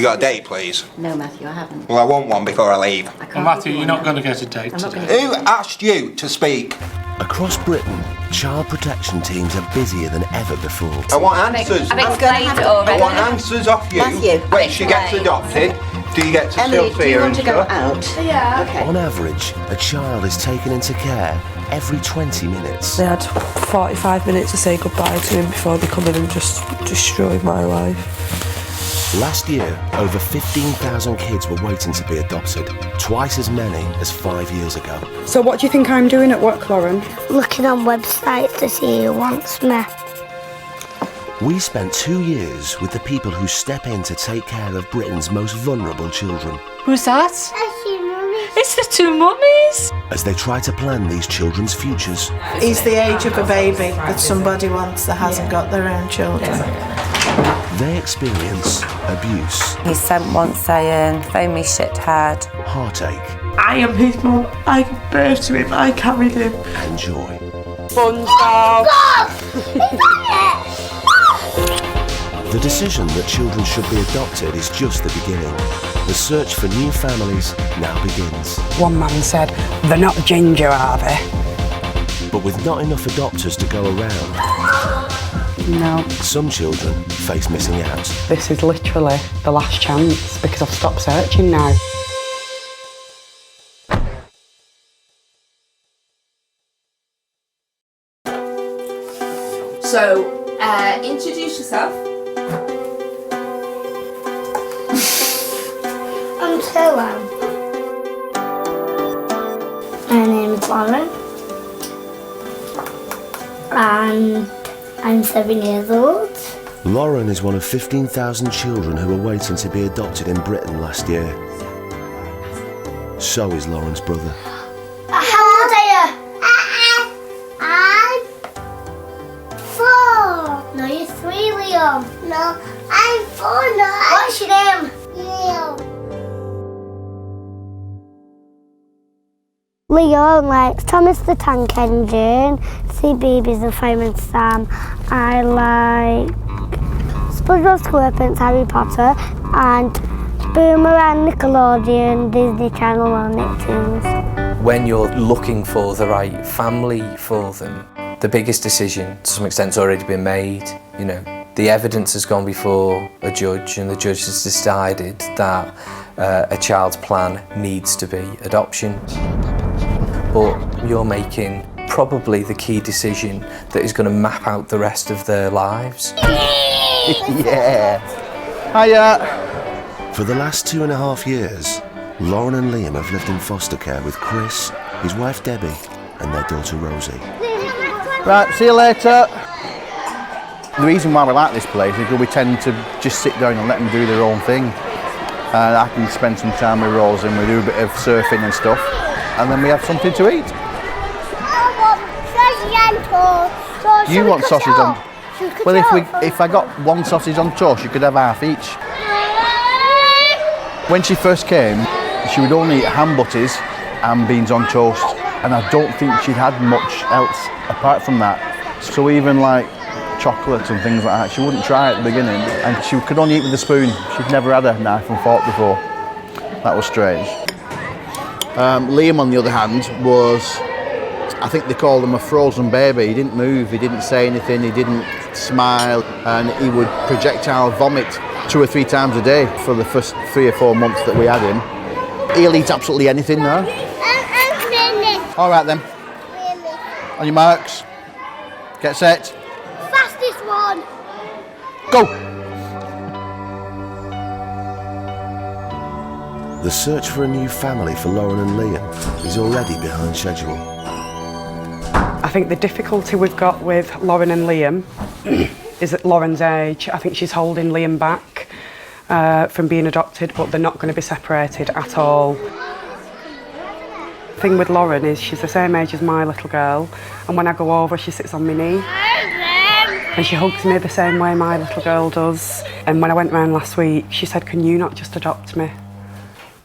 You got a date, please? No, Matthew, I haven't. Well, I want one before I leave. Well, Matthew, you're not going to get a date today. Who asked you to speak? Across Britain, child protection teams are busier than ever before. I want answers. I've explained it already. I want answers off you. Matthew. When she gets adopted, do you get to Emily, still see do you her want and to go stuff? out? Yeah. Okay. On average, a child is taken into care every 20 minutes. They had 45 minutes to say goodbye to him before they come in and just destroyed my life. Last year, over 15,000 kids were waiting to be adopted, twice as many as 5 years ago. So what do you think I'm doing at work, Lauren? Looking on websites to see who wants me. We spent 2 years with the people who step in to take care of Britain's most vulnerable children. Who's that? It's the two mummies. As they try to plan these children's futures. He's the age of a baby that somebody wants that hasn't got their own children. They experience abuse. He sent one saying, phone me shithead. Heartache. I am his mum. I gave birth to him. I carried him. And joy. SpongeBob! The decision that children should be adopted is just the beginning. The search for new families now begins. One man said, they're not ginger, are they? But with not enough adopters to go around, No. some children face missing out. This is literally the last chance because I've stopped searching now. So, introduce yourself. I'm Solo. My name's Lauren. And I'm 7 years old. Lauren is one of 15,000 children who were waiting to be adopted in Britain last year. So is Lauren's brother. How old are you? I'm 4. No, you're 3, Liam. No, I'm 4 now. What's your name? Liam. Leon likes Thomas the Tank Engine, Sea Babies and Fireman Sam. I like SpongeBob SquarePants, Harry Potter, and Boomerang, Nickelodeon, Disney Channel and Nicktoons. When you're looking for the right family for them, the biggest decision to some extent has already been made. You know, the evidence has gone before a judge and the judge has decided that a child's plan needs to be adoption. But you're making probably the key decision that is going to map out the rest of their lives. Yeah! Hiya! For the last 2.5 years, Lauren and Liam have lived in foster care with Chris, his wife Debbie, and their daughter Rosie. Right, see you later. The reason why we like this place is because we tend to just sit down and let them do their own thing. And I can spend some time with Rosie and we do a bit of surfing and stuff. And then we have something to eat. I want sausage on toast. You want sausage on? Well, if I got one sausage on toast, you could have half each. When she first came, she would only eat ham butties and beans on toast. And I don't think she'd had much else apart from that. So even like chocolates and things like that, she wouldn't try at the beginning. And she could only eat with a spoon. She'd never had a knife and fork before. That was strange. Liam, on the other hand, was, I think they called him a frozen baby. He didn't move, he didn't say anything, he didn't smile, and he would projectile vomit 2 or 3 times a day for the first 3 or 4 months that we had him. He'll eat absolutely anything now. All right then. On your marks. Get set. Fastest one. Go. The search for a new family for Lauren and Liam is already behind schedule. I think the difficulty we've got with Lauren and Liam is at Lauren's age. I think she's holding Liam back from being adopted, but they're not going to be separated at all. The thing with Lauren is she's the same age as my little girl, and when I go over she sits on my knee and she hugs me the same way my little girl does. And when I went round last week she said, can you not just adopt me?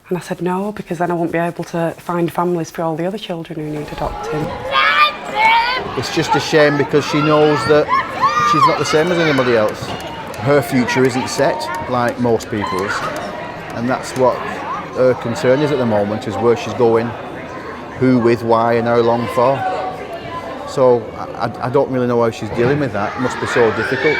And I said no, because then I won't be able to find families for all the other children who need adopting. It's just a shame because she knows that she's not the same as anybody else. Her future isn't set like most people's. And that's what her concern is at the moment, is where she's going, who with, why and how long for. So I don't really know how she's dealing with that. It must be so difficult.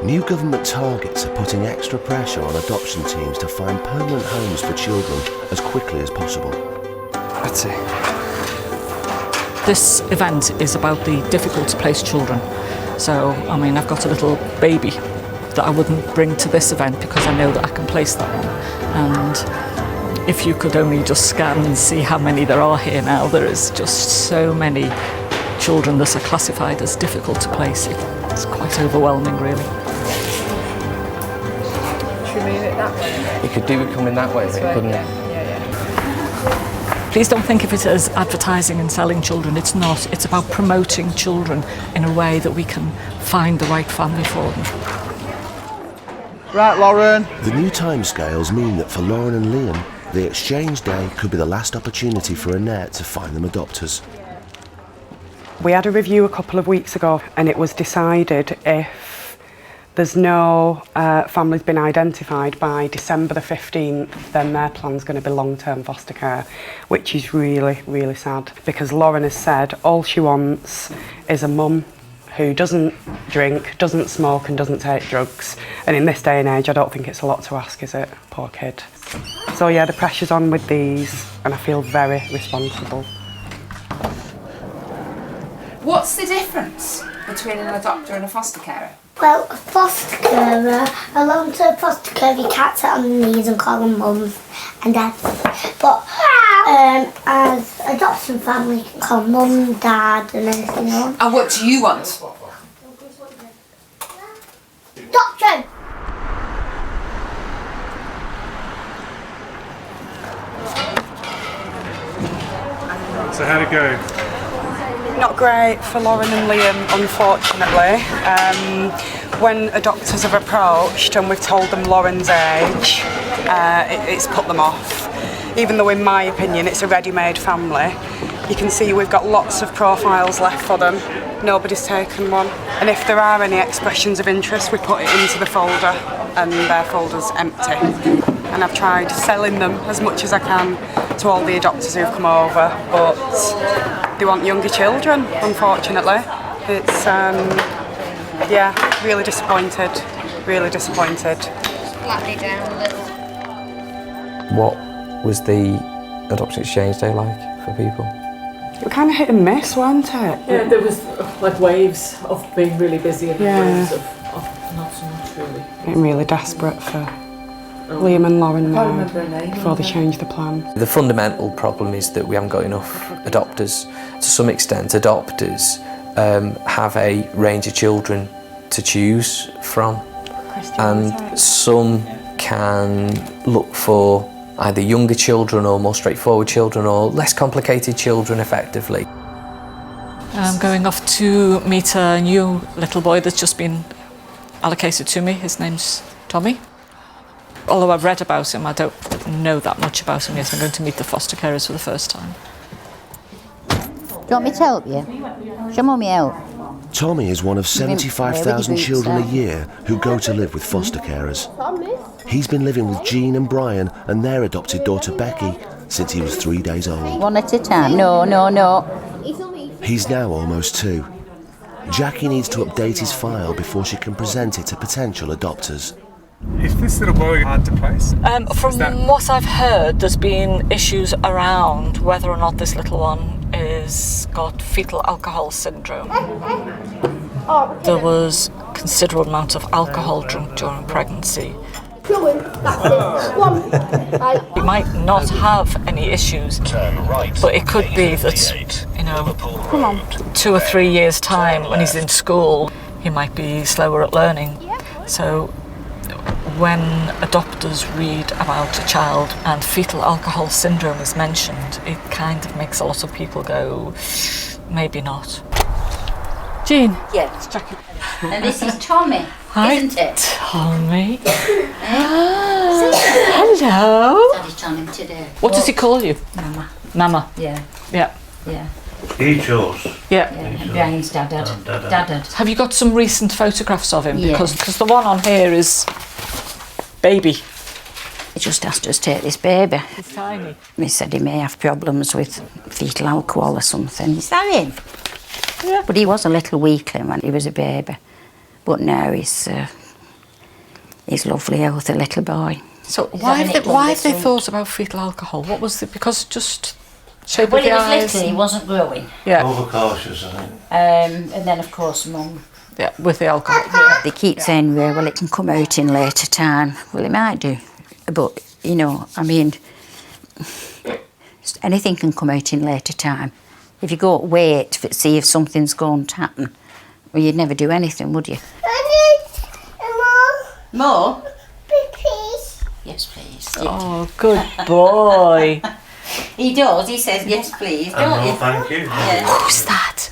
New government targets are putting extra pressure on adoption teams to find permanent homes for children as quickly as possible. That's it. This event is about the difficult to place children. So, I mean, I've got a little baby that I wouldn't bring to this event because I know that I can place that one. And if you could only just scan and see how many there are here now, there is just so many children that are classified as difficult to place. It's quite overwhelming, really. Should we move it that way? You could do it coming that way, couldn't you? Please don't think of it as advertising and selling children. It's not. It's about promoting children in a way that we can find the right family for them. Right, Lauren. The new timescales mean that for Lauren and Liam, the exchange day could be the last opportunity for Annette to find them adopters. We had a review a couple of weeks ago, and it was decided if there's no families been identified by December the 15th, then their plan's going to be long-term foster care, which is really, really sad, because Lauren has said all she wants is a mum who doesn't drink, doesn't smoke and doesn't take drugs. And in this day and age, I don't think it's a lot to ask, is it? Poor kid. So yeah, the pressure's on with these, and I feel very responsible. What's the difference between an adopter and a foster carer? Well, a foster carer, a long-term foster carer, you can't sit on the knees and call them mums and dads. But as adoption family, you can call mum, dad and anything else. And what do you want? Adoption! So how'd it go? Not great for Lauren and Liam, unfortunately. When adopters have approached and we've told them Lauren's age, it's put them off. Even though in my opinion it's a ready-made family, you can see we've got lots of profiles left for them. Nobody's taken one. And if there are any expressions of interest, we put it into the folder and their folder's empty. And I've tried selling them as much as I can to all the adopters who've come over, but they want younger children, unfortunately. It's, yeah, really disappointed, really disappointed. Flatten it down a little. What was the adoption exchange day like for people? It was kind of hit and miss, weren't it? Yeah, there was like waves of being really busy and waves of not so much really. Getting really desperate for Liam and Lauren now before they change the plan. The fundamental problem is that we haven't got enough adopters. To some extent, adopters have a range of children to choose from, and some can look for either younger children or more straightforward children or less complicated children effectively. I'm going off to meet a new little boy that's just been allocated to me. His name's Tommy. Although I've read about him, I don't know that much about him yet. I'm going to meet the foster carers for the first time. Do you want me to help you? Show mummy help. Tommy is one of 75,000 children a year who go to live with foster carers. He's been living with Jean and Brian and their adopted daughter Becky since he was 3 days old. One at a time. No. He's now almost 2. Jackie needs to update his file before she can present it to potential adopters. Is this little boy hard to place? From what I've heard, there's been issues around whether or not this little one is got fetal alcohol syndrome. There was a considerable amount of alcohol drunk during pregnancy. He might not have any issues, but it could be that, you know, 2 or 3 years' time when he's in school, he might be slower at learning. So when adopters read about a child and fetal alcohol syndrome is mentioned, it kind of makes a lot of people go, maybe not. Jean? Yes. And this is Tommy, isn't it? Tommy. Hello. Daddy's on him today. What does he call you? Mama. Mama? Yeah. Yeah. Yeah. He chose. Yeah. Brian's dad had. Have you got some recent photographs of him? Yeah. Because the one on here is baby. He just asked us to take this baby. He's tiny. He said he may have problems with fetal alcohol or something. Is that him? Yeah. But he was a little weakling when he was a baby. But now he's lovely, healthy little boy. So why have they thought about fetal alcohol? What was it? Because just shape when of the he was eyes. little, he wasn't growing. Yeah. Overcautious, I think. And then, of course, Mum. Yeah, with the alcohol. Yeah. They keep saying, well, it can come out in later time. Well, it might do. But, you know, I mean, anything can come out in later time. If you go wait to see if something's going to happen, well, you'd never do anything, would you? More? Please. Yes, please. Oh, good boy. He does. He says, yes, please, don't you? Thank you. Yeah. Who's that?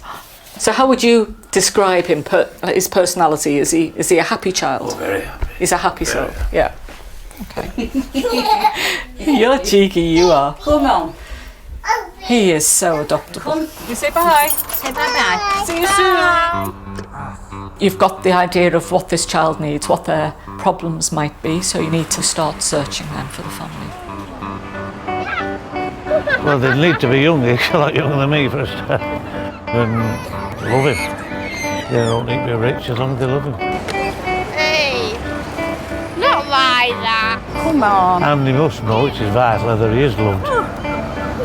So how would you describe him, his personality? Is he a happy child? Oh, very happy. He's a happy soul, yeah. Okay. You're cheeky, you are. Come on. He is so adoptable. You say bye. Say bye-bye. See you soon. You've got the idea of what this child needs, what their problems might be, so you need to start searching then for the family. Well, they need to be young. They're a lot younger than me for a start. And love him. They don't need to be rich as long as they love him. Hey, not like that. Come on. And they must know, which is vital, whether he is loved.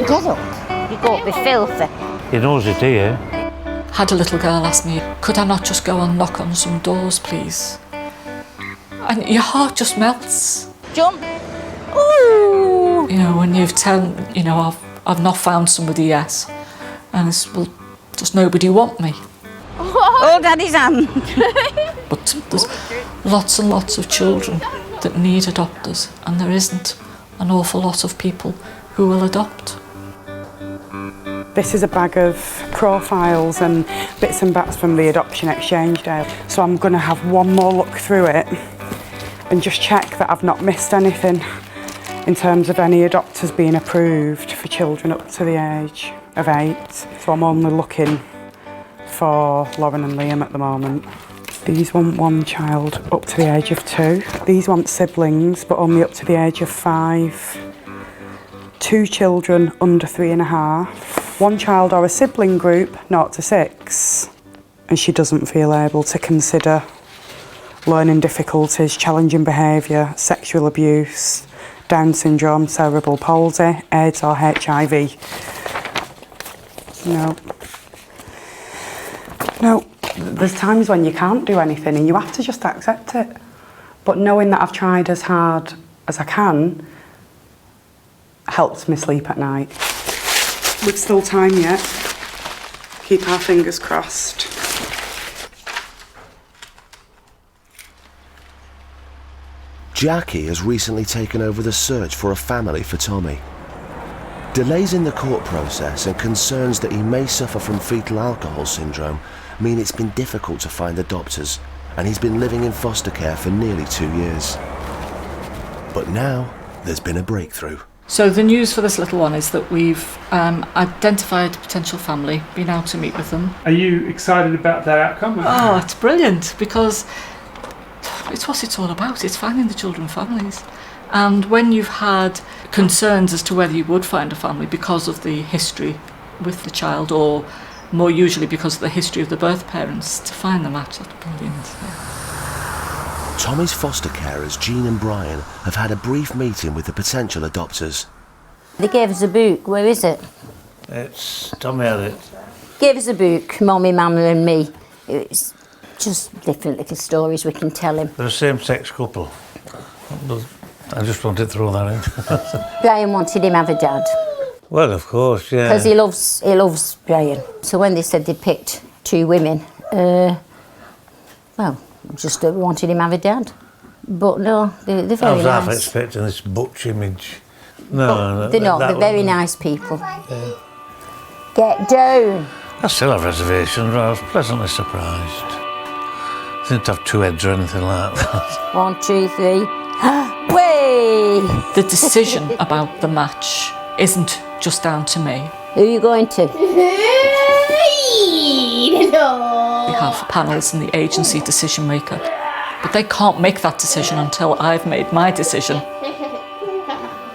Get up. You got to be filthy. He knows it here. Had a little girl ask me, could I not just go and knock on some doors, please? And your heart just melts. Jump. Ooh. You know, when you've I've not found somebody yet. And it's, well, does nobody want me? Oh, Daddy's hand. But there's lots and lots of children that need adopters, and there isn't an awful lot of people who will adopt. This is a bag of profiles and bits and bats from the adoption exchange day. So I'm going to have one more look through it and just check that I've not missed anything in terms of any adopters being approved for children up to the age of 8. So I'm only looking for Lauren and Liam at the moment. These want one child up to the age of 2. These want siblings, but only up to the age of 5. 2 children under 3.5. 1 child or a sibling group, 0 to 6. And she doesn't feel able to consider learning difficulties, challenging behaviour, sexual abuse, Down syndrome, cerebral palsy, AIDS or HIV. No. There's times when you can't do anything and you have to just accept it. But knowing that I've tried as hard as I can helps me sleep at night. We've still time yet. Keep our fingers crossed. Jackie has recently taken over the search for a family for Tommy. Delays in the court process and concerns that he may suffer from fetal alcohol syndrome mean it's been difficult to find adopters, and he's been living in foster care for nearly 2 years. But now there's been a breakthrough. So the news for this little one is that we've identified a potential family, been out to meet with them. Are you excited about that outcome? Oh, it's brilliant, because it's what it's all about. It's finding the children families. And when you've had concerns as to whether you would find a family because of the history with the child, or more usually because of the history of the birth parents, to find the match, that's brilliant. Tommy's foster carers, Jean and Brian, have had a brief meeting with the potential adopters. They gave us a book. Where is it? It's Tommy had it. Gave us a book, Mommy, Mama and me. It's just different little stories we can tell him. They're a same-sex couple. I just wanted to throw that in. Brian wanted him to have a dad. Well, of course, yeah. Because he loves Brian. So when they said they picked 2 women, well, just wanted him to have a dad. But no, they're very nice. I was half expecting this butch image. No, they're not. They're very nice people. Yeah. Get down. I still have reservations, but I was pleasantly surprised. I didn't have 2 heads or anything like that. 1, 2, 3. Way! The decision about the match isn't just down to me. Who are you going to? We have panels in the agency decision maker, but they can't make that decision until I've made my decision.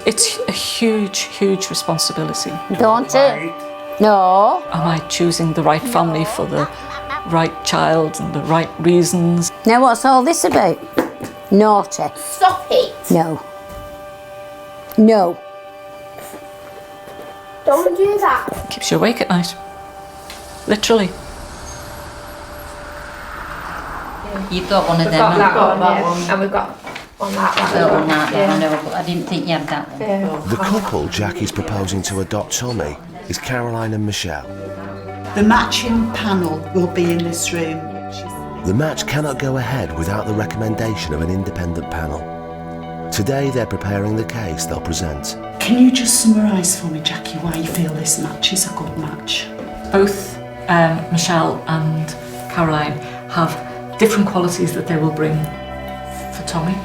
It's a huge, huge responsibility. Don't it? No. Am I choosing the right family for the right child and the right reasons? Now what's all this about? Naughty. Stop it. No. No. Don't do that. Keeps you awake at night. Literally. You've got one of them. Got that one, and we've got one that. I know, but I didn't think you had that one. Yeah. The couple Jackie's proposing to adopt Tommy is Caroline and Michelle. The matching panel will be in this room. The match cannot go ahead without the recommendation of an independent panel. Today they're preparing the case they'll present. Can you just summarise for me, Jackie, why you feel this match is a good match? Both Michelle and Caroline have different qualities that they will bring for Tommy.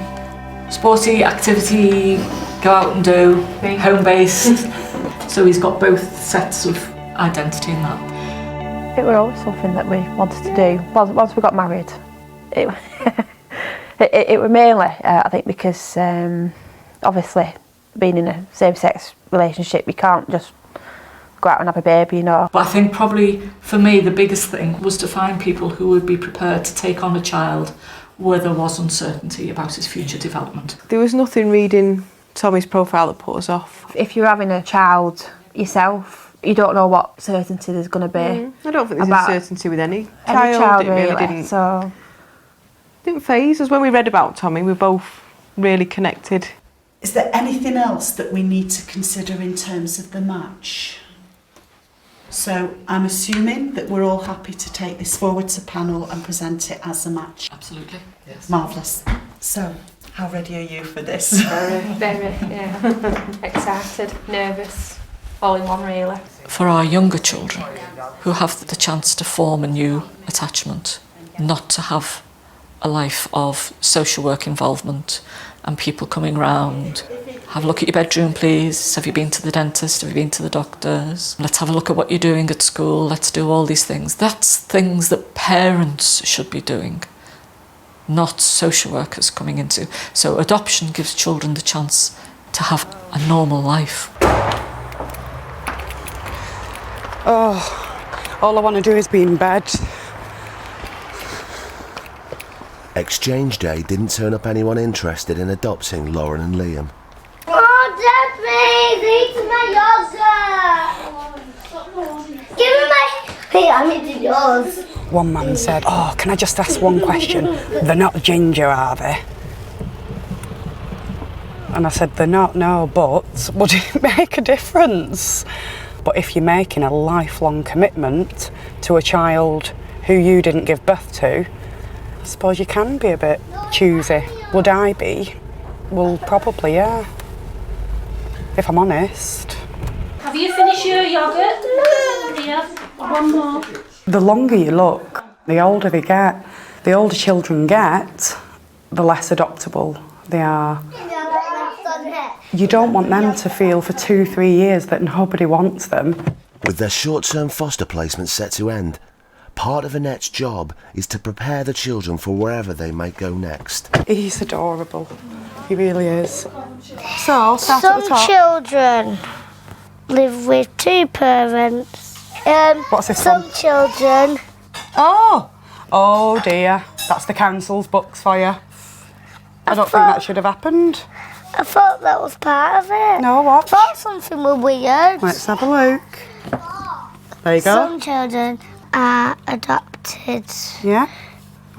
Sporty, activity, go out and do, home-based. So he's got both sets of identity in that. It was always something that we wanted to do once we got married. It was mainly, I think, because obviously being in a same-sex relationship, you can't just go out and have a baby, you know. But I think probably for me the biggest thing was to find people who would be prepared to take on a child where there was uncertainty about his future development. There was nothing reading Tommy's profile that put us off. If you're having a child yourself, you don't know what certainty there's going to be. I don't think there's uncertainty with any child It really really, didn't. So Didn't faze us when we read about Tommy. We both really connected. Is there anything else that we need to consider in terms of the match? So I'm assuming that we're all happy to take this forward to panel and present it as a match. Absolutely, yes. Marvellous. So, how ready are you for this? Very, yeah. Excited, nervous, all in one really. For our younger children who have the chance to form a new attachment, not to have a life of social work involvement and people coming round. Have a look at your bedroom, please. Have you been to the dentist? Have you been to the doctors? Let's have a look at what you're doing at school. Let's do all these things. That's things that parents should be doing, not social workers coming into. So adoption gives children the chance to have a normal life. Oh, all I want to do is be in bed. Exchange Day didn't turn up anyone interested in adopting Lauren and Liam. Oh, Dad, please, eat my yogurt. Give me my... Hey, I'm eating yours. One man said, "Oh, can I just ask one question? They're not ginger, are they?" And I said, "They're not, no, but would it make a difference?" But if you're making a lifelong commitment to a child who you didn't give birth to, I suppose you can be a bit choosy. Would I be? Well, probably, yeah. If I'm honest. Have you finished your yogurt? Yeah, one more. The longer you look, the older they get. The older children get, the less adoptable they are. You don't want them to feel for 2-3 years that nobody wants them. With their short-term foster placement set to end, part of Annette's job is to prepare the children for wherever they might go next. He's adorable. He really is. So, start at the Some top. children live with two parents. What's this Some one? children... Oh dear. That's the council's books for you. I don't think that should have happened. I thought that was part of it. No, what? I thought something was weird. Let's have a look. There you go. Some children are adopted. Yeah?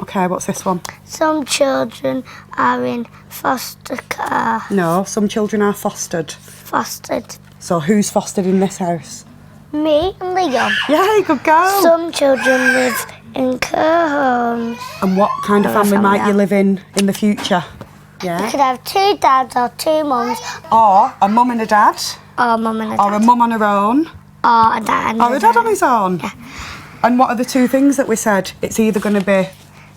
Okay, what's this one? Some children are in foster care. No, some children are fostered. Fostered. So who's fostered in this house? Me and Liam. Yay, good girl. Some children live in care homes. And what kind of family might you live in the future? You Yeah. could have two dads or two mums. Or a mum and a dad. Or mum and a dad. Or a mum on her own. Or a dad and Or a dad on his own. Yeah. And what are the two things that we said? It's either going to be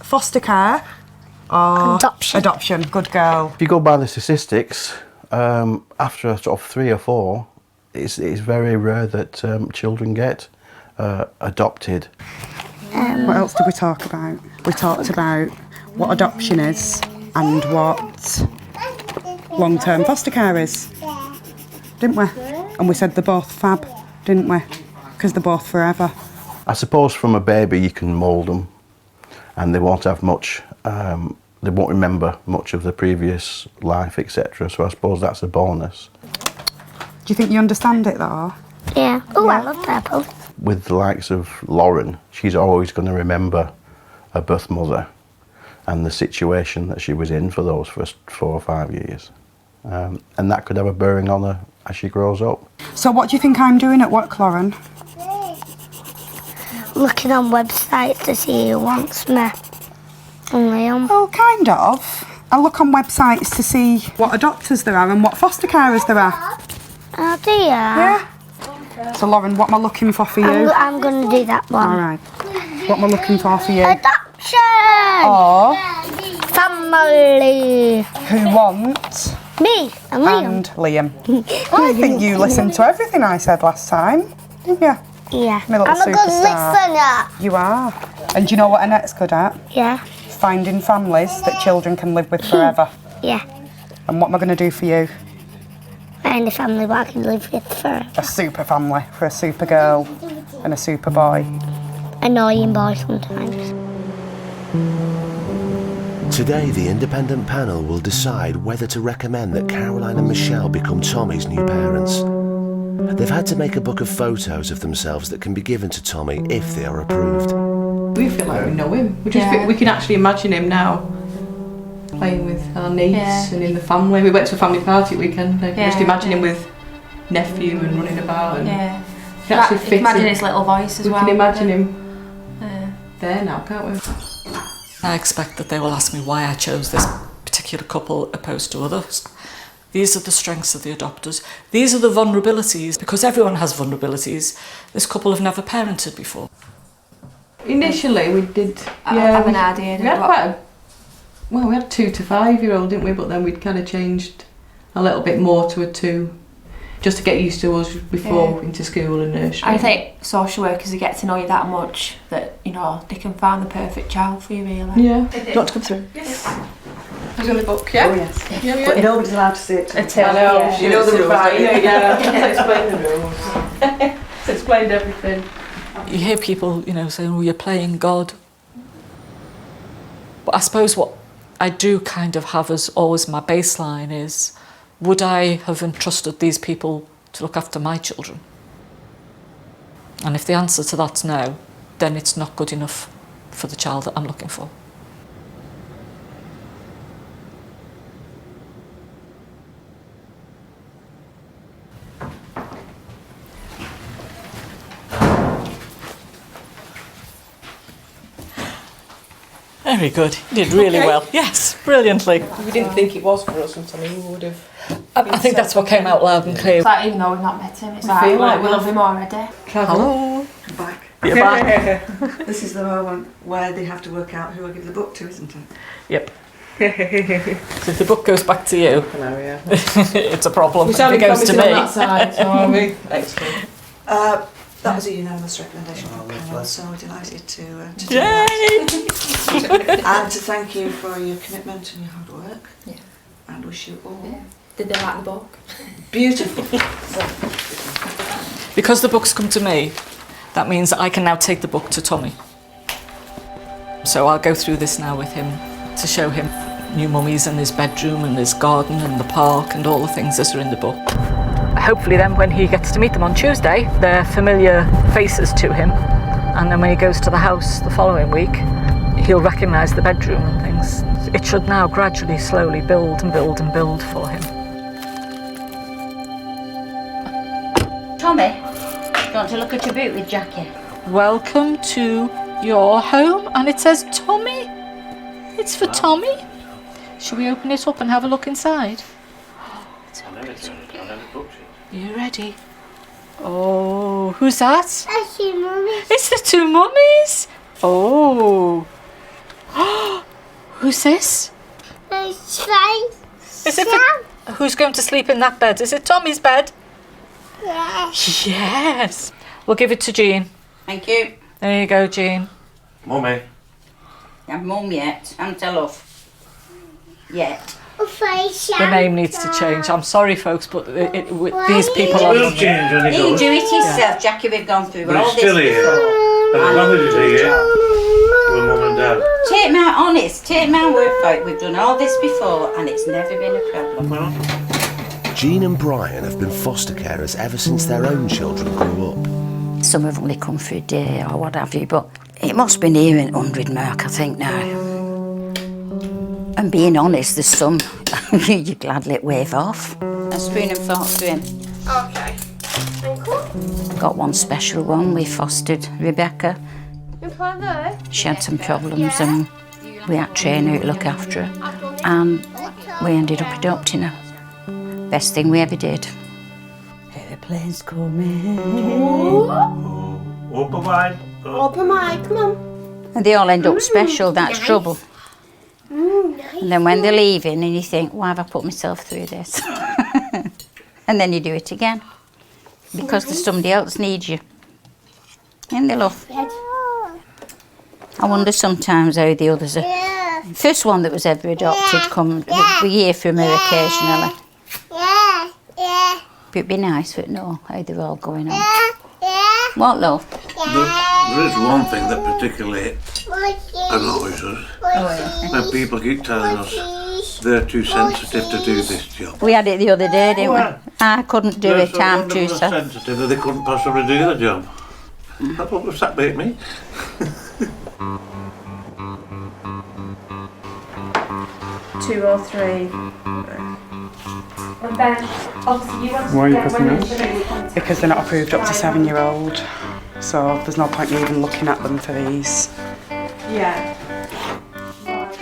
foster care or adoption. Good girl. If you go by the statistics, after sort of 3 or 4, It's very rare that children get adopted. What else did we talk about? We talked about what adoption is and what long-term foster care is, didn't we? And we said they're both fab, didn't we? Because they're both forever. I suppose from a baby you can mould them and they won't have much, they won't remember much of the previous life, etc. So I suppose that's a bonus. Do you think you understand it though? Yeah. Oh, I love purple. With the likes of Lauren, she's always going to remember her birth mother and the situation that she was in for those first 4 or 5 years. And that could have a bearing on her as she grows up. So what do you think I'm doing at work, Lauren? Looking on websites to see who wants me. And Liam. Oh, kind of. I look on websites to see what adopters there are and what foster carers there are. Oh, do you? Yeah. So, Lauren, what am I looking for you? I'm going to do that one. All right. What am I looking for you? Adoption! Or family. Who want? Me and Liam. I think you listened to everything I said last time, didn't you? Yeah. My little I'm a good superstar. listener. You are. And do you know what Annette's good at? Yeah. Finding families that children can live with forever. Yeah. And what am I going to do for you? Find a family where I can live with forever. A super family for a super girl and a super boy. Annoying boy sometimes. Today, the independent panel will decide whether to recommend that Caroline and Michelle become Tommy's new parents. They've had to make a book of photos of themselves that can be given to Tommy if they are approved. We feel like we know him. We can actually imagine him now playing with our niece and in the family. We went to a family party weekend. I can just imagine him with nephew and running about. And you can actually fit imagine him. his little voice as well. We can imagine him there now, can't we? I expect that they will ask me why I chose this particular couple opposed to others. These are the strengths of the adopters. These are the vulnerabilities, because everyone has vulnerabilities. This couple have never parented before. Initially, we did. have an idea. We had we had 2 to 5 year old, didn't we? But then we'd kind of changed a little bit more to a 2, just to get used to us before into school and nursery. I think social workers get to know you that much that they can find the perfect child for you, really. Yeah. Do you want to come through? Yes. Who's in the book? Yeah. Oh yes. Yeah. But nobody's allowed to see it. I know. You know the rules. Yeah. Explain the rules. It's explained everything. You hear people, saying, "Oh, you're playing God." But I suppose what I do kind of have as always my baseline is, would I have entrusted these people to look after my children? And if the answer to that's no, then it's not good enough for the child that I'm looking for. Very good. You did really well. Yes, brilliantly. We didn't think it was for us until we would have. I think that's what came out loud and clear. It's like, even though we've not met him, it's We like, feel like we love him already. Hello. I'm back. You're back. This is the moment where they have to work out who I give the book to, isn't it? Yep. So if the book goes back to you, yeah. it's a problem. We If it goes to me. on that side, so are we? Excellent. That was a unanimous recommendation from the panel, so we're delighted to do Yay! that. And to thank you for your commitment and your hard work. Yeah. And wish you all Did they like the book? beautiful. Because the book's come to me, that means that I can now take the book to Tommy. So I'll go through this now with him to show him new mummies and his bedroom and his garden and the park and all the things that are in the book. Hopefully then when he gets to meet them on Tuesday, they're familiar faces to him, and then when he goes to the house the following week, he'll recognise the bedroom and things. It should now gradually, slowly build and build and build for him. Tommy, do you want to look at your boot with Jackie? Welcome to your home, and it says Tommy. It's for Tommy. Shall we open it up and have a look inside? Are you ready? Oh, who's that? I see mummies. It's the 2 mummies. Oh. Who's this? It's fine. Is it who's going to sleep in that bed? Is it Tommy's bed? Yes. Yes. We'll give it to Jean. Thank you. There you go, Jean. Mummy. I'm mum yet. I'm tell off. Yet. The name needs to change. I'm sorry, folks, but these people are... Will change when it You goes. do it yourself, Jackie. We've gone through But all it's this still here. before. As long as it's here, with Mum and Dad. Take my honest, take my word for it. We've done all this before, and it's never been a problem. Jean and Brian have been foster carers ever since their own children grew up. Some have only come for a day or what have you, but it must be nearing 100 mark, I think, now. And being honest, there's some you gladly wave off. A spoon and fork to him. Okay. Got one special one. We fostered Rebecca. She had some problems and we had to train her to look after her. And we ended up adopting her. Best thing we ever did. Airplane's coming. Open wide. Open wide, come on. And they all end up special, that's trouble. Nice. And then when they're leaving and you think, why have I put myself through this? And then you do it again. Because there's somebody else needs you. And they love. I wonder sometimes how the others are. First one that was ever adopted, we hear from her occasionally. But it'd be nice to know how they're all going on. What, love? There is one thing that particularly annoys us. When people keep telling us they're too sensitive to do this job. We had it the other day, didn't we? I couldn't do it, I'm too sensitive that they couldn't possibly do the job. That's what was that about me. 2 or 3. And then, obviously, you want Why are you pressing that? Because they're not approved up to 7-year-old, so there's no point in even looking at them for these. Yeah.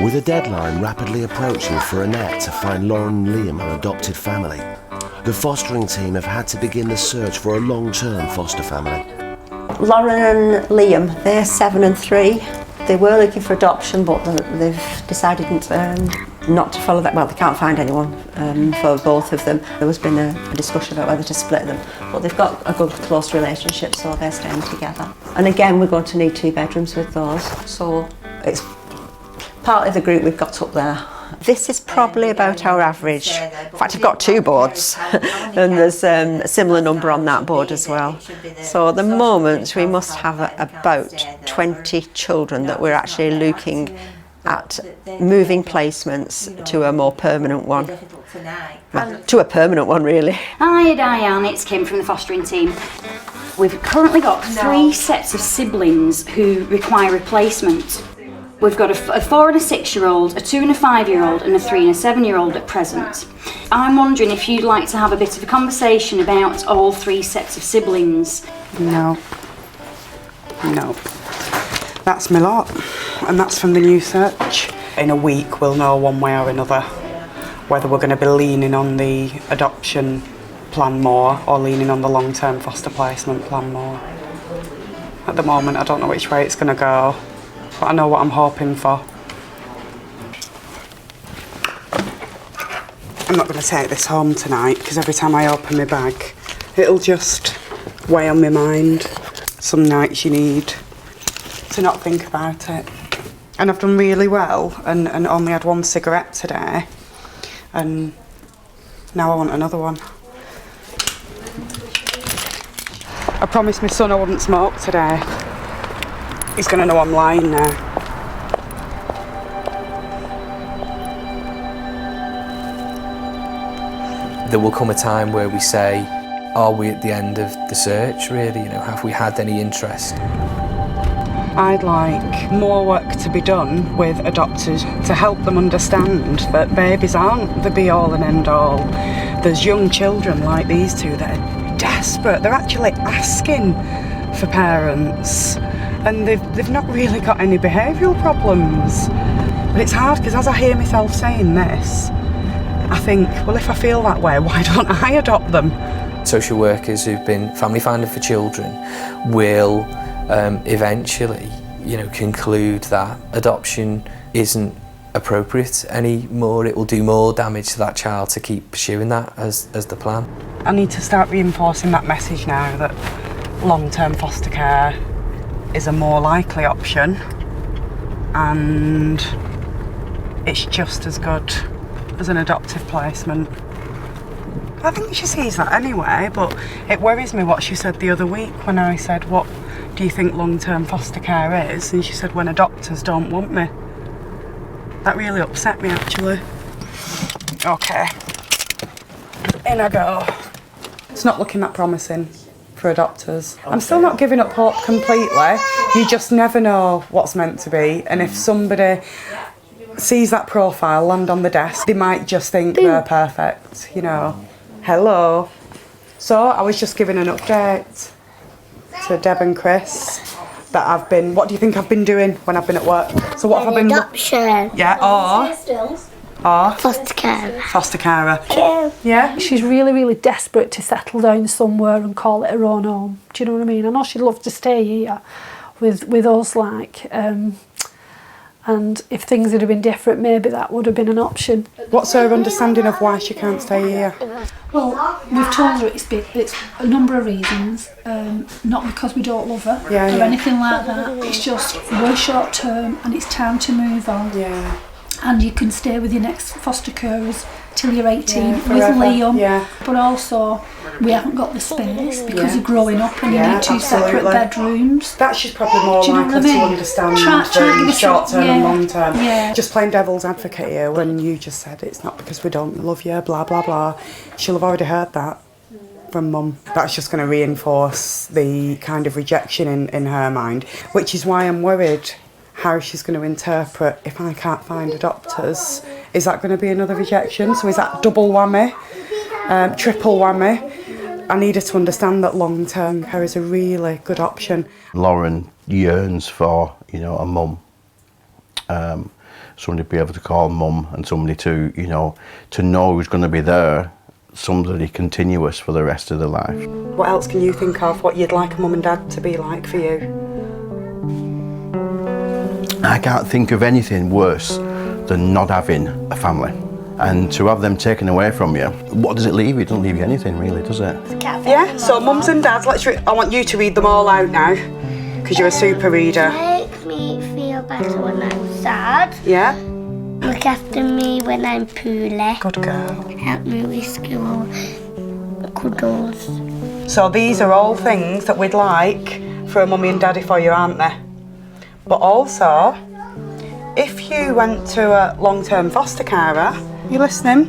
With a deadline rapidly approaching for Annette to find Lauren and Liam an adopted family, the fostering team have had to begin the search for a long-term foster family. Lauren and Liam, they're 7 and 3. They were looking for adoption, but they've decided not to follow that. Well, they can't find anyone for both of them. There has been a discussion about whether to split them, but they've got a good, close relationship, so they're staying together. And again, we're going to need 2 bedrooms with those, so it's part of the group we've got up there. This is probably about our average. In fact, I've got 2 boards and there's a similar number on that board as well. So at the moment we must have about 20 children that we're actually looking at moving placements to a more permanent one. Well, to a permanent one really. Hi Diane, it's Kim from the fostering team. We've currently got 3 sets of siblings who require replacement. We've got a 4 and a 6-year-old, a 2 and a 5-year-old and a 3 and a 7-year-old at present. I'm wondering if you'd like to have a bit of a conversation about all 3 sets of siblings. No. That's my lot, and that's from the new search. In a week we'll know one way or another whether we're going to be leaning on the adoption plan more or leaning on the long-term foster placement plan more. At the moment I don't know which way it's going to go. But I know what I'm hoping for. I'm not going to take this home tonight because every time I open my bag it'll just weigh on my mind. Some nights you need to not think about it. And I've done really well and only had 1 cigarette today and now I want another one. I promised my son I wouldn't smoke today. He's going to know I'm lying now. There will come a time where we say, are we at the end of the search really? You know, have we had any interest? I'd like more work to be done with adopters to help them understand that babies aren't the be-all and end-all. There's young children like these 2 that are desperate. They're actually asking for parents. And they've not really got any behavioural problems. But it's hard because as I hear myself saying this, I think, well, if I feel that way, why don't I adopt them? Social workers who've been family finder for children will eventually, conclude that adoption isn't appropriate anymore. It will do more damage to that child to keep pursuing that as the plan. I need to start reinforcing that message now that long-term foster care is a more likely option, and it's just as good as an adoptive placement. I think she sees that anyway, but it worries me what she said the other week when I said, what do you think long-term foster care is? And she said, when adopters don't want me. That really upset me, actually. Okay, in I go. It's not looking that promising for adopters. I'm still not giving up hope completely. You just never know what's meant to be, and if somebody sees that profile land on the desk, they might just think they're perfect, you know. Hello. So I was just giving an update to Deb and Chris that I've been, what do you think I've been doing when I've been at work? So what have I been... Adoption. Yeah, or foster carer. Foster carer. Yeah. She's really, really desperate to settle down somewhere and call it her own home. Do you know what I mean? I know she'd love to stay here with us, like, and if things had been different, maybe that would have been an option. What's her understanding of why she can't stay here? Well, we've told her it's a number of reasons, not because we don't love her or anything like that. It's just we're short term and it's time to move on. Yeah. And you can stay with your next foster carers till you're 18 with forever. Liam. But also, we haven't got the space because you're growing up and you need two separate bedrooms. That she's probably more Do you know likely what I mean? to understand Try than short term and long term. Yeah. Just playing devil's advocate here, when you just said it's not because we don't love you, blah blah blah. She'll have already heard that from mum. That's just going to reinforce the kind of rejection in her mind, which is why I'm worried how she's going to interpret if I can't find adopters. Is that going to be another rejection? So is that double whammy, triple whammy? I need her to understand that long-term care is a really good option. Lauren yearns for, you know, a mum. Somebody to be able to call mum, and somebody to, you know, to know who's going to be there, somebody continuous for the rest of their life. What else can you think of, what you'd like a mum and dad to be like for you? I can't think of anything worse than not having a family. And to have them taken away from you, what does it leave you? It doesn't leave you anything, really, does it? Yeah, so mums and dads, I want you to read them all out now, because you're a super reader. Make me feel better when I'm sad. Yeah? Look after me when I'm poorly. Good girl. Help me with school. Cuddles. So these are all things that we'd like for a mummy and daddy for you, aren't they? But also, if you went to a long-term foster carer, you listening?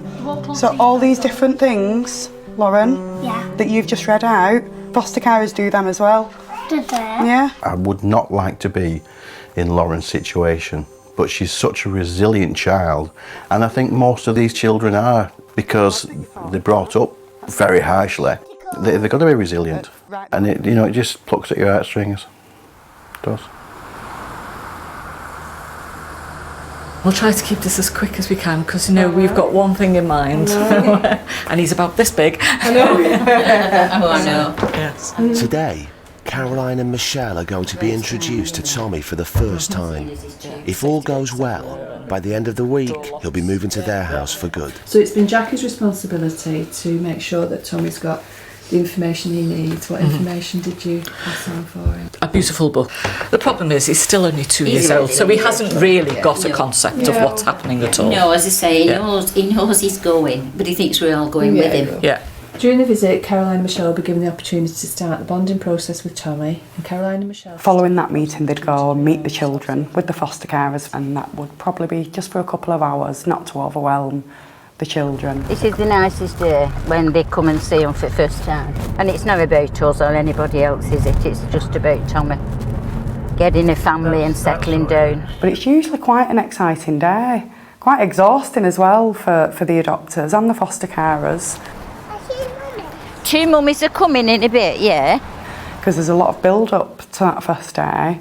So all these different things, Lauren, that you've just read out, foster carers do them as well. Do they? Yeah. I would not like to be in Lauren's situation, but she's such a resilient child, and I think most of these children are, because they're brought up very harshly. They've got to be resilient, and it, you know, it just plucks at your heartstrings. It does. We'll try to keep this as quick as we can because, you know, we've got one thing in mind and he's about this big. I know. Oh, I know. Yes. Today, Caroline and Michelle are going to be introduced to Tommy for the first time. If all goes well, by the end of the week, he'll be moving to their house for good. So it's been Jackie's responsibility to make sure that Tommy's got the information he needs. What information did you pass on for him? A beautiful book. The problem is he's still only 2 years old, so he hasn't really got a concept of what's happening at all. No, as I say, he knows he's going, but he thinks we're all going with him. Yeah. During the visit, Caroline and Michelle will be given the opportunity to start the bonding process with Tommy, and Caroline and Michelle... Following that meeting, they'd go and meet the children with the foster carers, and that would probably be just for a couple of hours, not to overwhelm the children. This is the nicest day when they come and see him for the first time. And it's not about us or anybody else, is it? It's just about Tommy. Getting a family and settling down. But it's usually quite an exciting day. Quite exhausting as well for the adopters and the foster carers. 2 mummies are coming in a bit, yeah? Because there's a lot of build-up to that first day.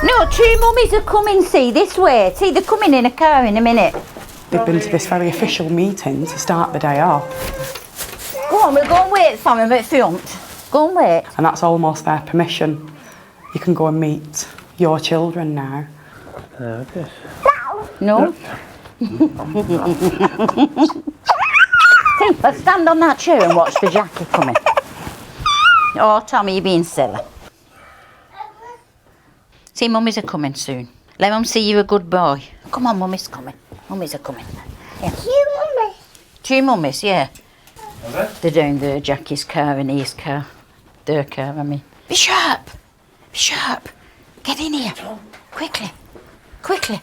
No, 2 mummies are coming, see, this way. See, they're coming in a car in a minute. They've been to this very official meeting to start the day off. Go on, we'll go and wait for him at front. Go and wait. And that's almost their permission. You can go and meet your children now. No. See, let's stand on that chair and watch for Jackie coming. Oh, Tommy, you're being silly. See, Mummy's are coming soon. Let Mum see you're a good boy. Come on, Mummy's coming. Mummy's are coming. Yeah. Two mummies, yeah. They're down there, Jackie's car and his car. Their car, I mean. Be sharp! Be sharp! Get in here! Quickly! Quickly!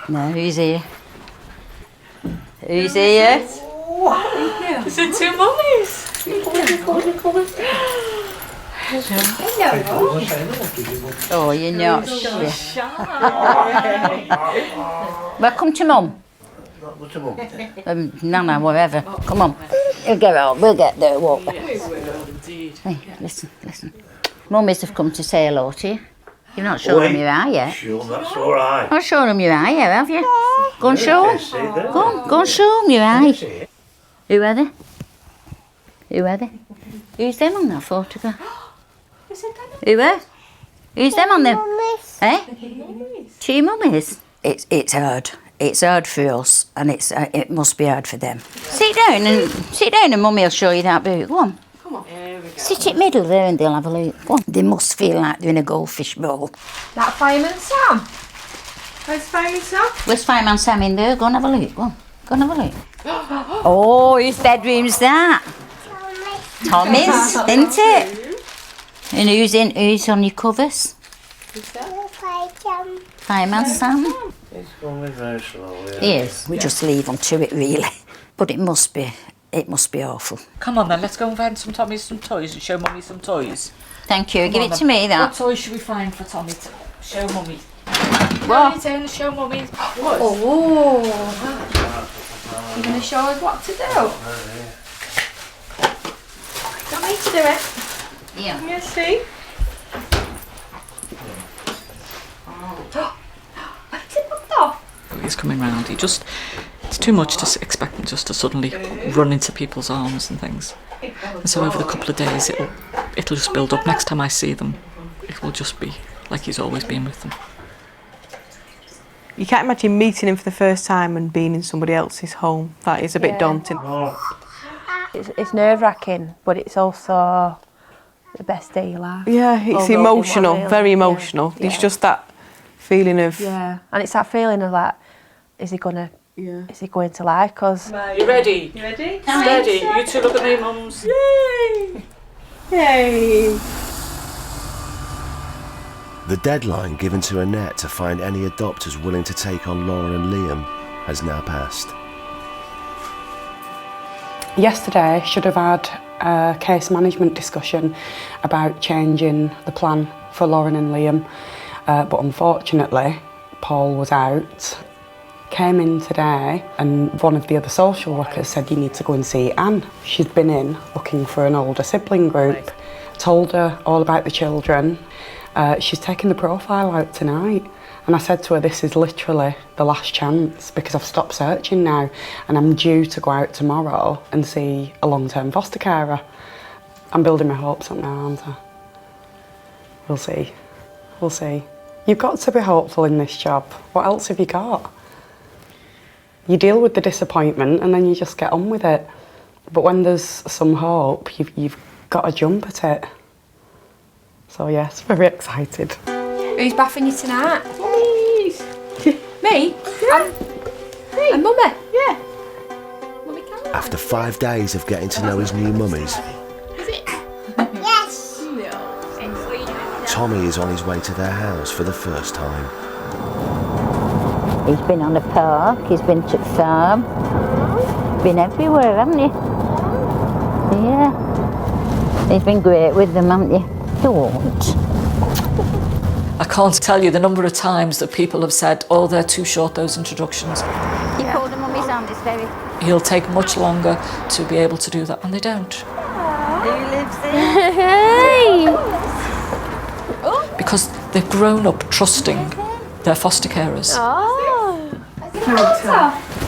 No, who's here? Who's here? Is it two mummies? Oh, you're not shy. Welcome to Mum. Nana, whatever. Come on. We'll get out. We'll get there, won't we? Hey, listen, listen. Mummies have come to say hello to you. You've not shown them your eye yet. Sure, that's all right. Not shown them your eye yet, have you? Go and show them. Go and show them your eye. Who are they? Who are they? Who's them on that photograph? Who are? Who's them on them? Eh? Two mummies. It's hard. It's hard for us, and it must be hard for them. Sit down, and Mummy will show you that boot. Go on. Come on. Sit in the middle there, and they'll have a look. Go on. They must feel like they're in a goldfish bowl. That Fireman Sam. Where's Fireman Sam? Where's Fireman Sam in there? Go and have a look. Go on. Go and have a look. Oh, whose bedroom's that? Tommy's, isn't it? And who's on your covers? Fireman Sam. It's going very slowly. He is. We just leave him to it, really. But it must be awful. Come on then, let's go and find Tommy some toys and show Mummy some toys. Thank you. Come Give on it then. to me, that. What toys should we find for Tommy to show Mummy? What? Turn show Mummy. Oh. You're going to show us what to do? Do you want me to do it? Yeah. Can you see? What's it popped off? He's coming round. It's too much to expect him just to suddenly run into people's arms and things. And so over the couple of days, it'll just build up. Next time I see them, it will just be like he's always been with them. You can't imagine meeting him for the first time and being in somebody else's home. That is a bit daunting. It's nerve-wracking, but it's also the best day of your life. Yeah, it's Although emotional, really, very emotional. Yeah. It's just that feeling of... Yeah, and it's that feeling of like, is he going to like us? You ready? You ready? Steady. You two look at me, mums. Yay! Yay! The deadline given to Annette to find any adopters willing to take on Lauren and Liam has now passed. Yesterday, I should have had a case management discussion about changing the plan for Lauren and Liam, but unfortunately, Paul was out. Came in today and one of the other social workers said you need to go and see Anne. She's been in looking for an older sibling group, told her all about the children. She's taking the profile out tonight. And I said to her, this is literally the last chance because I've stopped searching now and I'm due to go out tomorrow and see a long-term foster carer. I'm building my hopes up now, aren't I? We'll see. We'll see. You've got to be hopeful in this job. What else have you got? You deal with the disappointment and then you just get on with it. But when there's some hope, you've got to jump at it. So yes, very excited. Who's bathing you tonight? Please. Me? Yeah. Me. And Mummy? Yeah. After 5 days of getting to know his new mummies, Yes. Tommy is on his way to their house for the first time. He's been on the park, he's been to the farm, been everywhere, hasn't he? Yeah. He's been great with them, haven't you? Don't. I can't tell you the number of times that people have said, oh, they're too short, those introductions. You called him Mummy's hand, it's very... He'll take much longer to be able to do that, and they don't. Who lives there? Because they've grown up trusting their foster carers.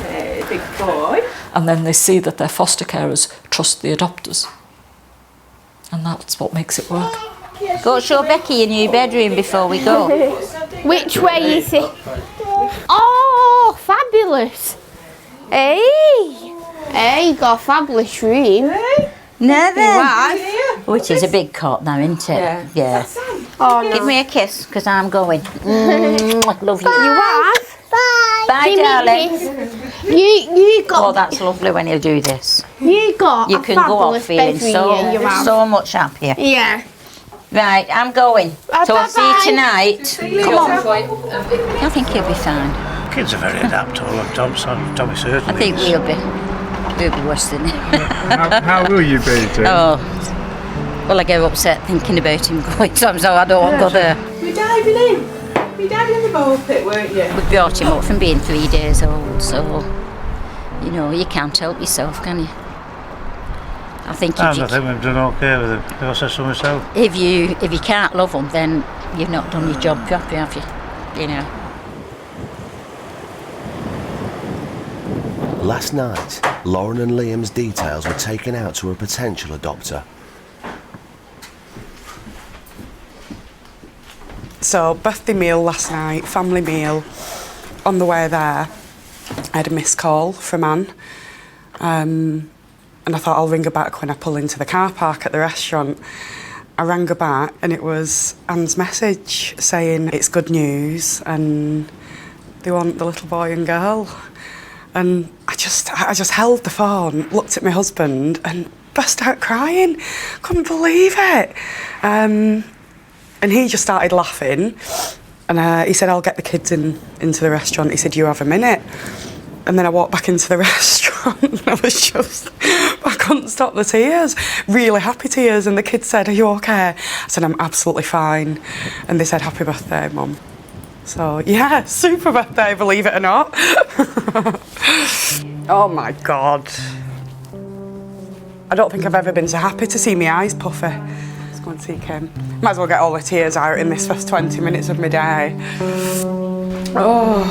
Hey, big boy. And then they see that their foster carers trust the adopters. And that's what makes it work. Go show Becky your new bedroom before we go. Which way is it? Oh, fabulous. fabulous. Hey! Hey, you got a fabulous room. No, then. Wife. Which is a big cot now, isn't it? Yeah. Oh, no. Give me a kiss, because I'm going. Love you. Your wife. Bye, Give me a darling. kiss. You got. Oh, that's lovely when you do this. You got. You a can go off fabulous feeling bedroom, you have. so much happier. Yeah. Right, I'm going. So I'll see you tonight. Come on. on. I think he'll be fine. Kids are very adaptable, and Tommy certainly I think is. we'll be worse than him. How will you be, Jim? Oh, well, I get upset thinking about him going, so I don't want to go there. You diving in? You diving in the ball pit, weren't you? We brought him up from being 3 days old, so, you know, you can't help yourself, can you? I think I think we've done okay with him. If I say so myself. if you can't love them, then you've not done your job properly, have you? You know. Last night, Lauren and Liam's details were taken out to a potential adopter. So, birthday meal last night, family meal. On the way there, I had a missed call from Anne. And I thought I'll ring her back when I pull into the car park at the restaurant. I rang her back and it was Anne's message saying it's good news and they want the little boy and girl. And I just held the phone, looked at my husband and burst out crying. Couldn't believe it. And he just started laughing. And he said, I'll get the kids into the restaurant. He said, you have a minute. And then I walked back into the restaurant and I couldn't stop the tears. Really happy tears. And the kids said, are you okay? I said, I'm absolutely fine. And they said, happy birthday, Mum. So, yeah, super birthday, believe it or not. Oh, my God. I don't think I've ever been so happy to see my eyes puffy. Let's go and see Kim. Might as well get all the tears out in this first 20 minutes of my day. Oh.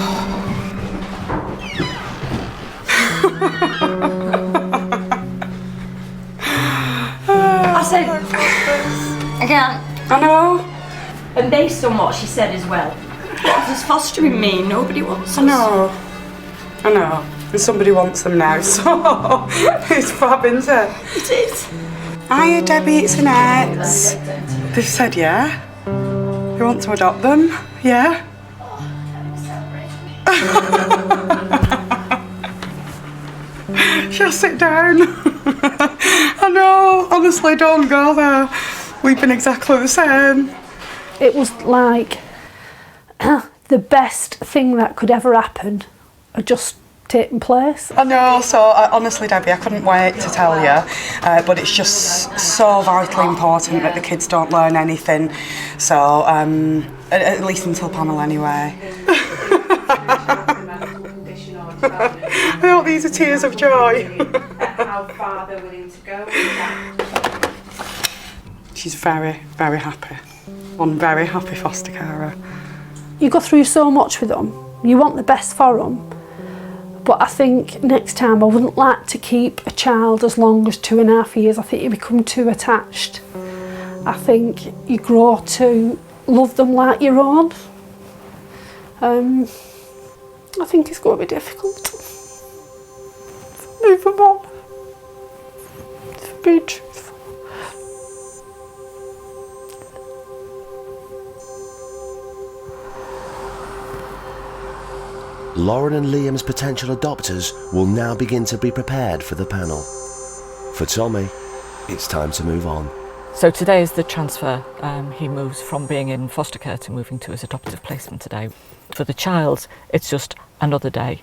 I said, I can't. I know. And based on what she said as well, what does fostering mean? Nobody wants us. I know. And somebody wants them now, so it's fab, isn't it? It is. Hiya, Debbie, it's Annette. They've said yeah. They want to adopt them, yeah. She'll sit down. I know, honestly, don't go there. We've been exactly the same. It was like the best thing that could ever happen had just taken place. I know, so honestly, Debbie, I couldn't wait to tell you, but it's just so vitally important that the kids don't learn anything, so at least until Pamela anyway. I hope these are tears of joy. How far they're willing to go with that. She's very, very happy. One very happy foster carer. You go through so much with them. You want the best for them. But I think next time I wouldn't like to keep a child as long as 2.5 years. I think you become too attached. I think you grow to love them like your own. I think it's going to be difficult for me, for Mum, to be truthful. Lauren and Liam's potential adopters will now begin to be prepared for the panel. For Tommy, it's time to move on. So today is the transfer. He moves from being in foster care to moving to his adoptive placement today. For the child, it's just another day.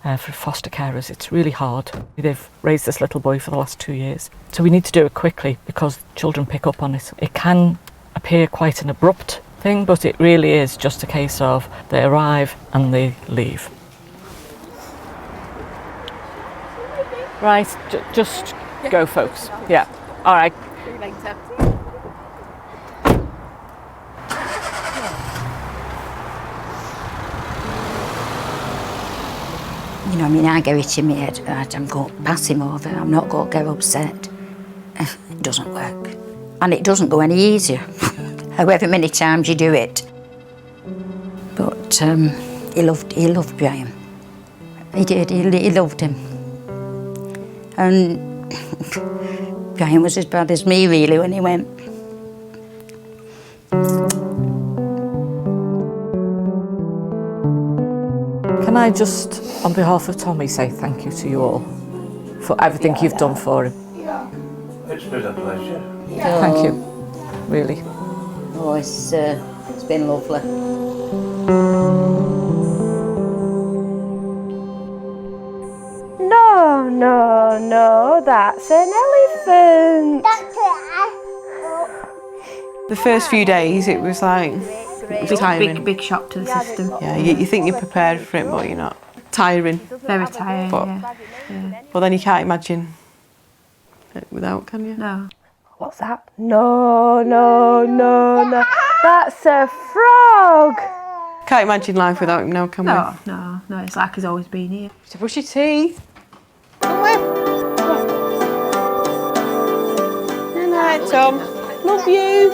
For foster carers, it's really hard. They've raised this little boy for the last 2 years. So we need to do it quickly because children pick up on it. It can appear quite an abrupt thing, but it really is just a case of they arrive and they leave. Right, just go, folks. Yeah, all right. You know, I mean, I get it in my head, I'm going to pass him over, I'm not going to get upset. It doesn't work. And it doesn't go any easier, however many times you do it. But he loved Graham. He did, he loved him. And Brian was as bad as me, really, when he went. Can I just, on behalf of Tommy, say thank you to you all for everything you've done for him. It's been a pleasure. Thank you, really. Oh, it's been lovely. No, no, no, that's an elephant. The first few days, it was like tiring. Big shock to the system. Yeah, you think you're prepared for it, but you're not. Tiring. Very tiring, But, yeah. but then you can't imagine it without, can you? No. What's that? No, no, no, no. That's a frog. Can't imagine life without him now, can we? No, it's like he's always been here. To brush your teeth. Good night, Tom. Love you.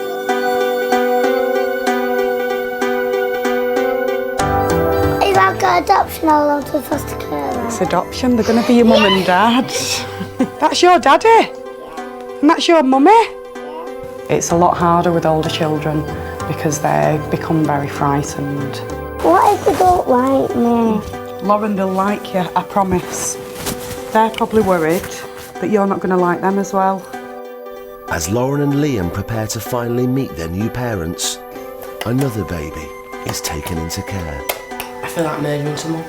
Is that got adoption or long to foster care? It's adoption. They're going to be your mum and dad. That's your daddy. And that's your mummy. It's a lot harder with older children because they become very frightened. What if they don't like me? Lauren, they'll like you, I promise. They're probably worried that you're not going to like them as well. As Lauren and Liam prepare to finally meet their new parents, another baby is taken into care. I feel like murdering someone.